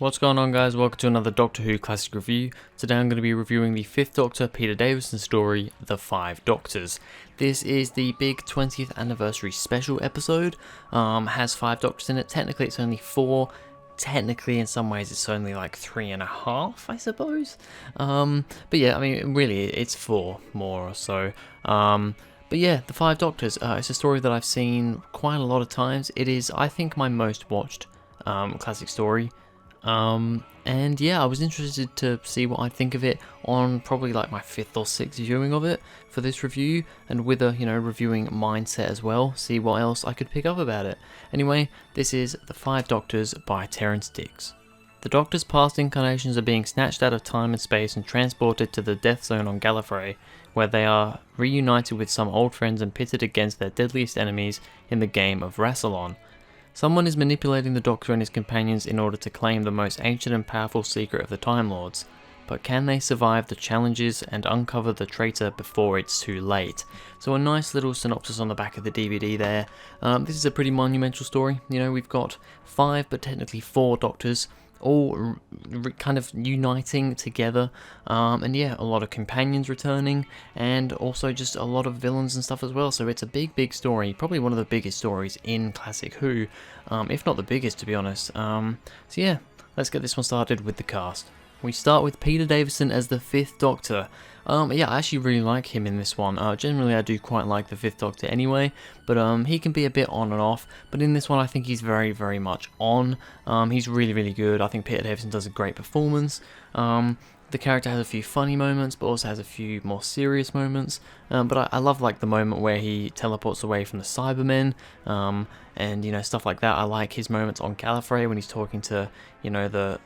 What's going on, guys? Welcome to another Doctor Who Classic Review. Today I'm going to be reviewing the 5th Doctor Peter Davison story, The Five Doctors. This is the big 20th anniversary special episode. Has 5 Doctors in it. Technically it's only 4. Technically in some ways it's only like 3.5, I suppose. But yeah, I mean really it's 4 more or so. But yeah, The Five Doctors, it's a story that I've seen quite a lot of times. It is, I think, my most watched classic story. And yeah, I was interested to see what I'd think of it on probably like my 5th or 6th viewing of it for this review, and with a, reviewing mindset as well, see what else I could pick up about it. Anyway, this is The Five Doctors by Terrance Dicks. The Doctor's past incarnations are being snatched out of time and space and transported to the death zone on Gallifrey, where they are reunited with some old friends and pitted against their deadliest enemies in the game of Rassilon. Someone is manipulating the Doctor and his companions in order to claim the most ancient and powerful secret of the Time Lords. But can they survive the challenges and uncover the traitor before it's too late? So a nice little synopsis on the back of the DVD there. This is a pretty monumental story. We've got 5 but technically 4 Doctors, all kind of uniting together, and yeah, a lot of companions returning, and also just a lot of villains and stuff as well. So it's a big story, probably one of the biggest stories in Classic Who, if not the biggest, to be honest. So yeah, let's get this one started with the cast. We start with Peter Davison as the 5th Doctor. Yeah, I actually really like him in this one. Generally, I do quite like the 5th Doctor anyway, but he can be a bit on and off. But in this one, I think he's very much on. He's really good. I think Peter Davison does a great performance. The character has a few funny moments, but also has a few more serious moments. But I love like the moment where he teleports away from the Cybermen, and stuff like that. I like his moments on Gallifrey when he's talking to the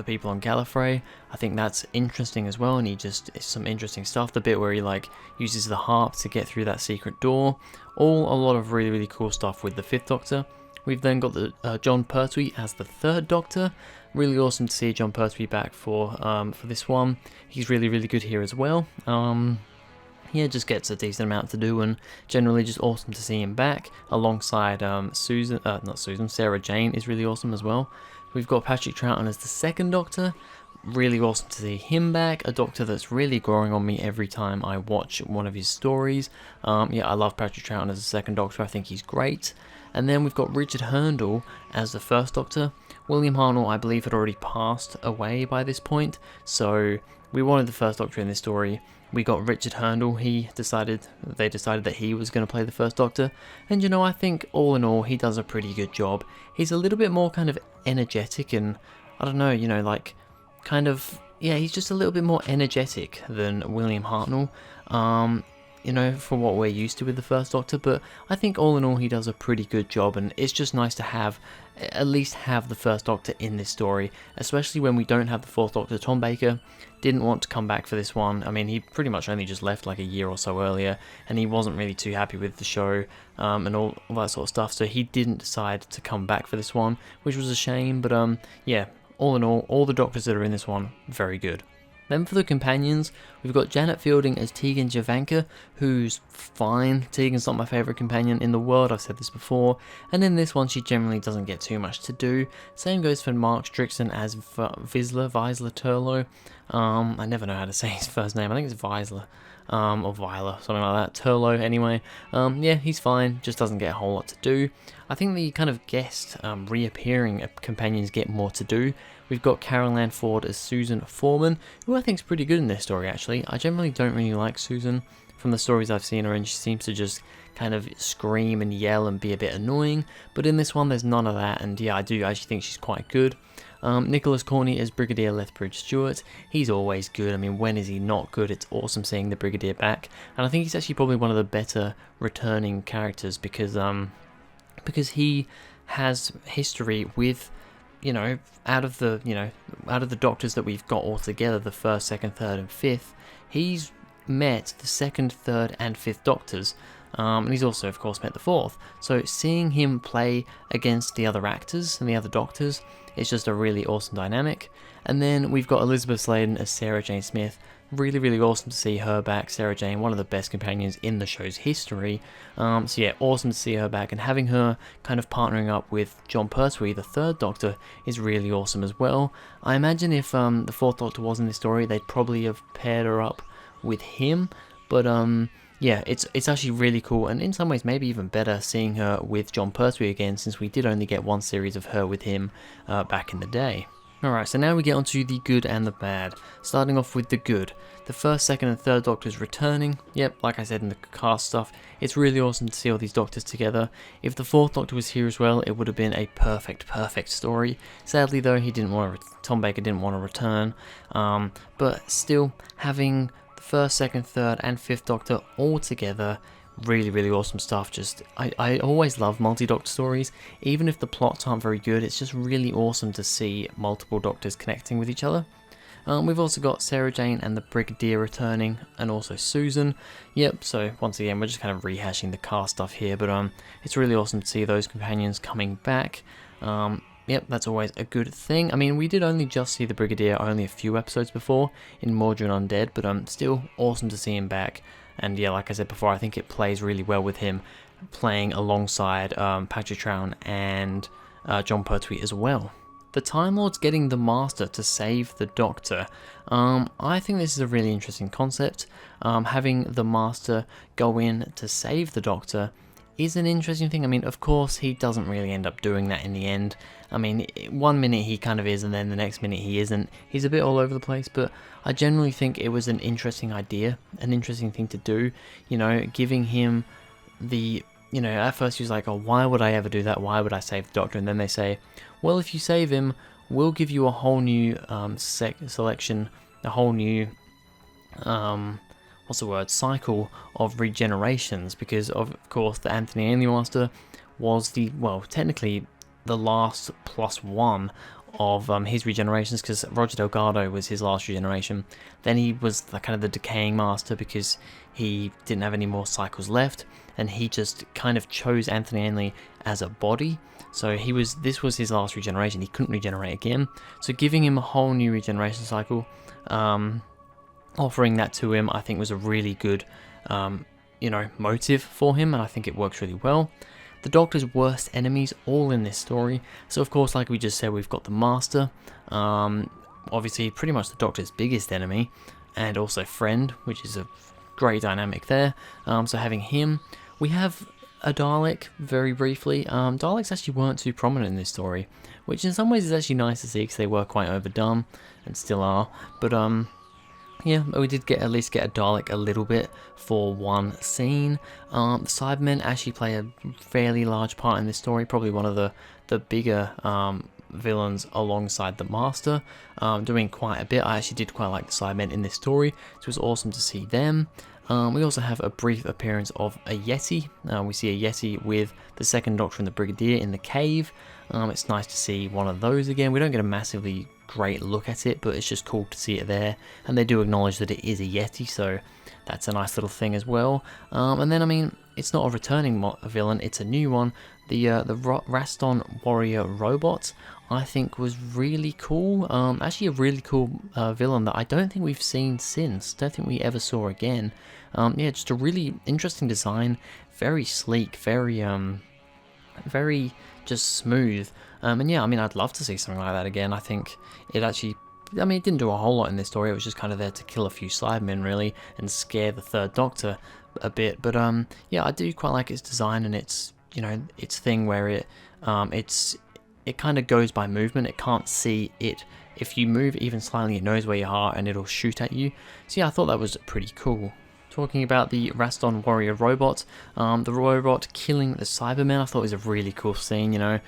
people on Gallifrey. I think that's interesting as well, and it's some interesting stuff. The bit where he like uses the harp to get through that secret door. All a lot of really cool stuff with the 5th Doctor. We've then got the Jon Pertwee as the 3rd Doctor. Really awesome to see Jon Pertwee back for this one. He's really good here as well. Yeah, just gets a decent amount to do, and generally just awesome to see him back alongside Sarah Jane is really awesome as well. We've got Patrick Troughton as the 2nd Doctor. Really awesome to see him back, a Doctor that's really growing on me every time I watch one of his stories. Yeah, I love Patrick Troughton as the 2nd Doctor. I think he's great. And then we've got Richard Hurndall as the 1st Doctor. William Hartnell, I believe, had already passed away by this point, so we wanted the 1st Doctor in this story. We got Richard Hurndall. They decided that he was going to play the 1st Doctor, and I think all in all he does a pretty good job. He's a little bit more kind of energetic, and I don't know, he's just a little bit more energetic than William Hartnell. For what we're used to with the 1st Doctor, but I think all in all he does a pretty good job, and it's just nice to at least have the 1st Doctor in this story, especially when we don't have the 4th Doctor. Tom Baker didn't want to come back for this one. I mean, he pretty much only just left like a year or so earlier, and he wasn't really too happy with the show, and all that sort of stuff, so he didn't decide to come back for this one, which was a shame, but yeah, all in all the Doctors that are in this one, very good. Then for the companions, we've got Janet Fielding as Tegan Jovanka, who's fine. Tegan's not my favourite companion in the world, I've said this before, and in this one she generally doesn't get too much to do. Same goes for Mark Strickson as Visler Turlow. I never know how to say his first name. I think it's Visler, or Viola, something like that. Turlow, anyway. Yeah, he's fine, just doesn't get a whole lot to do. I think the kind of guest reappearing companions get more to do. We've got Carol Ann Ford as Susan Foreman, who I think is pretty good in this story, actually. I generally don't really like Susan from the stories I've seen her in. She seems to just kind of scream and yell and be a bit annoying, but in this one there's none of that, and yeah, I do actually think she's quite good. Nicholas Corney as Brigadier Lethbridge Stewart. He's always good. I mean, when is he not good? It's awesome seeing the Brigadier back, and I think he's actually probably one of the better returning characters because he has history with, out of the Doctors that we've got all together, the 1st, 2nd, 3rd, and 5th, he's met the 2nd, 3rd, and 5th Doctors. And he's also, of course, met the 4th. So seeing him play against the other actors and the other Doctors It's just a really awesome dynamic. And then we've got Elizabeth Sladen as Sarah Jane Smith. Really, really awesome to see her back. Sarah Jane, one of the best companions in the show's history. So yeah, awesome to see her back, and having her kind of partnering up with John Pertwee, the third Doctor, is really awesome as well. I imagine if the fourth Doctor was in this story, they'd probably have paired her up with him, but yeah, it's actually really cool, and in some ways maybe even better seeing her with John Pertwee again, since we did only get one series of her with him back in the day. Alright, so now we get onto the good and the bad. Starting off with the good. The first, second and third Doctors returning. Yep, like I said in the cast stuff, it's really awesome to see all these Doctors together. If the fourth Doctor was here as well, it would have been a perfect story. Sadly though, Tom Baker didn't want to return. But still, having the first, second, third and fifth Doctor all together, really, really awesome stuff. I always love multi-Doctor stories. Even if the plots aren't very good, it's just really awesome to see multiple Doctors connecting with each other. We've also got Sarah Jane and the Brigadier returning, and also Susan. Yep, so once again, we're just kind of rehashing the cast stuff here, but it's really awesome to see those companions coming back. Yep, that's always a good thing. I mean, we did only just see the Brigadier only a few episodes before in Mordred Undead, but still awesome to see him back. And yeah, like I said before, I think it plays really well with him playing alongside Patrick Troughton and John Pertwee as well. The Time Lords getting the Master to save the Doctor. I think this is a really interesting concept. Having the Master go in to save the Doctor is an interesting thing. I mean, of course, he doesn't really end up doing that in the end. I mean, one minute he kind of is, and then the next minute he isn't. He's a bit all over the place, but I generally think it was an interesting idea, an interesting thing to do. You know, giving him the, you know, at first he was like, oh, why would I ever do that? Why would I save the Doctor? And then they say, well, if you save him, we'll give you a whole new selection, a whole new, cycle of regenerations, because of course the Anthony Ainley Master was technically the last +1 of his regenerations, because Roger Delgado was his last regeneration. Then he was the decaying Master because he didn't have any more cycles left, and he just kind of chose Anthony Ainley as a body. So this was his last regeneration. He couldn't regenerate again. So giving him a whole new regeneration cycle, offering that to him, I think was a really good, motive for him, and I think it works really well. The Doctor's worst enemies all in this story. So of course, like we just said, we've got the Master, obviously pretty much the Doctor's biggest enemy, and also friend, which is a great dynamic there. So having him, we have a Dalek very briefly. Daleks actually weren't too prominent in this story, which in some ways is actually nice to see because they were quite overdone and still are. But yeah, we did at least get a Dalek a little bit for one scene. The Cybermen actually play a fairly large part in this story, probably one of the bigger villains alongside the Master, doing quite a bit. I actually did quite like the Cybermen in this story, so it was awesome to see them. We also have a brief appearance of a Yeti. We see a Yeti with the second Doctor and the Brigadier in the cave. It's nice to see one of those again. We don't get a massively great look at it, but it's just cool to see it there. And they do acknowledge that it is a Yeti, so that's a nice little thing as well. And then, I mean, it's not a returning villain, it's a new one. The Raston Warrior Robot, I think, was really cool. Actually a really cool villain that I don't think we've seen since. Don't think we ever saw again. Yeah, just a really interesting design, very sleek, very just smooth. And yeah, I mean, I'd love to see something like that again. I think it actually, I mean, it didn't do a whole lot in this story. It was just kind of there to kill a few Cybermen, really, and scare the third Doctor a bit. But yeah, I do quite like its design and its, its thing where it kind of goes by movement. It can't see it. If you move even slightly, it knows where you are and it'll shoot at you. So yeah, I thought that was pretty cool. Talking about the Raston Warrior Robot, the robot killing the Cybermen, I thought was a really cool scene. The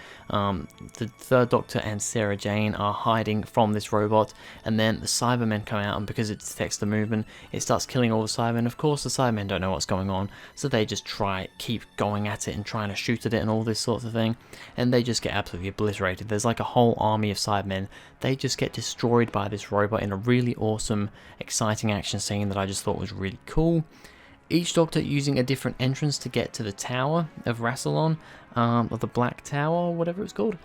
third Doctor and Sarah Jane are hiding from this robot, and then the Cybermen come out, and because it detects the movement, it starts killing all the Cybermen. Of course, the Cybermen don't know what's going on, so they just keep going at it and trying to shoot at it and all this sort of thing, and they just get absolutely obliterated. There's like a whole army of Cybermen. They just get destroyed by this robot in a really awesome, exciting action scene that I just thought was really cool. Each Doctor using a different entrance to get to the Tower of Rassilon, or the Black Tower, or whatever it's called.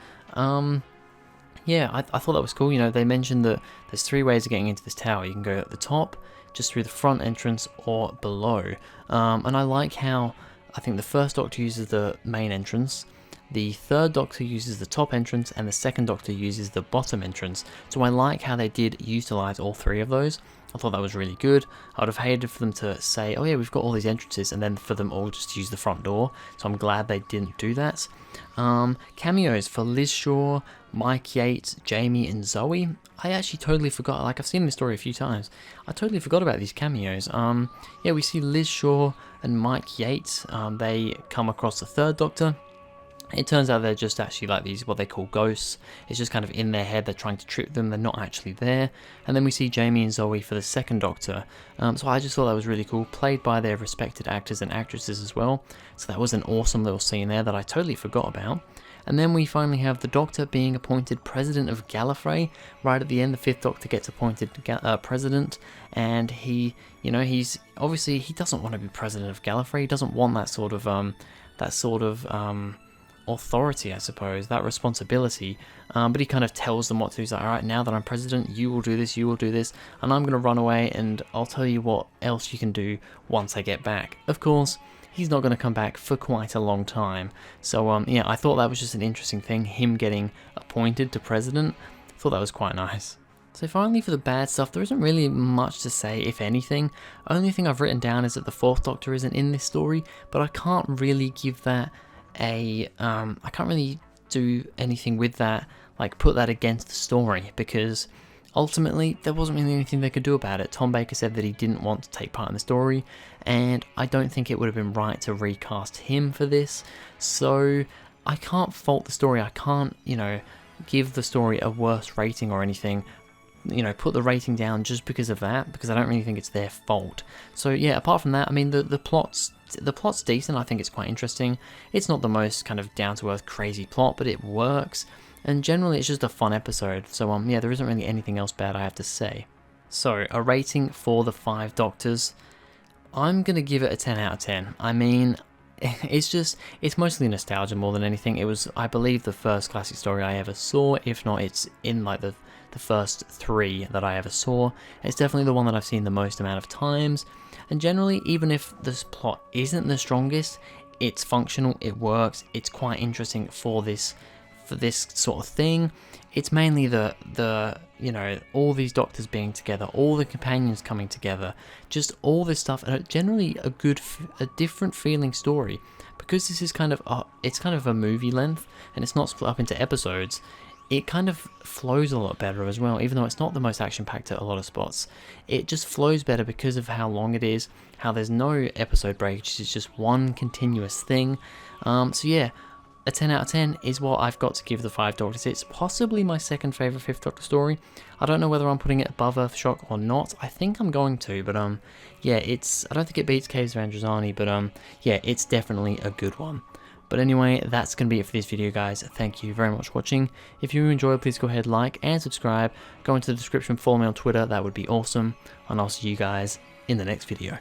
yeah, I thought that was cool. You know, they mentioned that there's 3 ways of getting into this tower. You can go at the top, just through the front entrance, or below. And I like how, I think the first Doctor uses the main entrance, the third Doctor uses the top entrance, and the second Doctor uses the bottom entrance. So I like how they did utilize all 3 of those. I thought that was really good. I would have hated for them to say, oh yeah, we've got all these entrances, and then for them all just to use the front door. So I'm glad they didn't do that. Cameos for Liz Shaw, Mike Yates, Jamie, and Zoe. I actually totally forgot. Like, I've seen this story a few times. I totally forgot about these cameos. Yeah, we see Liz Shaw and Mike Yates. They come across the third Doctor. It turns out they're just actually like these, what they call ghosts. It's just kind of in their head, they're trying to trick them, they're not actually there. And then we see Jamie and Zoe for the second Doctor. So I just thought that was really cool, played by their respected actors and actresses as well. So that was an awesome little scene there that I totally forgot about. And then we finally have the Doctor being appointed President of Gallifrey. Right at the end, the 5th Doctor gets appointed President, and he, you know, he's obviously, he doesn't want to be President of Gallifrey. He doesn't want that sort of authority, I suppose, that responsibility, but he kind of tells them what to do. He's like, alright, now that I'm president, you will do this, and I'm going to run away, and I'll tell you what else you can do once I get back. Of course, he's not going to come back for quite a long time, so yeah, I thought that was just an interesting thing, him getting appointed to president. I thought that was quite nice. So finally, for the bad stuff, there isn't really much to say, if anything. Only thing I've written down is that the 4th Doctor isn't in this story, but I can't really give that I can't really do anything with that, like put that against the story, because ultimately there wasn't really anything they could do about it. Tom Baker said that he didn't want to take part in the story, and I don't think it would have been right to recast him for this, so I can't fault the story. I can't, you know, give the story a worse rating or anything, you know, put the rating down just because of that, because I don't really think it's their fault. So yeah, apart from that, I mean, the plot's decent. I think it's quite interesting. It's not the most kind of down-to-earth crazy plot, but it works, and generally it's just a fun episode. So yeah, there isn't really anything else bad I have to say. So a rating for the 5 Doctors, I'm gonna give it a 10 out of 10. I mean, it's mostly nostalgia more than anything. It was, I believe, the first classic story I ever saw. If not, it's in like the first 3 that I ever saw. It's definitely the one that I've seen the most amount of times, and generally, even if this plot isn't the strongest, it's functional, it works, it's quite interesting for this sort of thing. It's mainly the you know, all these Doctors being together, all the companions coming together, just all this stuff, and generally a different feeling story, because this is kind of it's kind of a movie length, and it's not split up into episodes. It kind of flows a lot better as well, even though it's not the most action-packed at a lot of spots. It just flows better because of how long it is, how there's no episode breaks, it's just one continuous thing. So yeah, a 10 out of 10 is what I've got to give the 5 Doctors. It's possibly my second favourite 5th Doctor story. I don't know whether I'm putting it above Earthshock or not. I think I'm going to, but yeah, I don't think it beats Caves of Androzani, but yeah, it's definitely a good one. But anyway, that's going to be it for this video, guys. Thank you very much for watching. If you enjoyed, please go ahead, like and subscribe. Go into the description, follow me on Twitter, that would be awesome. And I'll see you guys in the next video.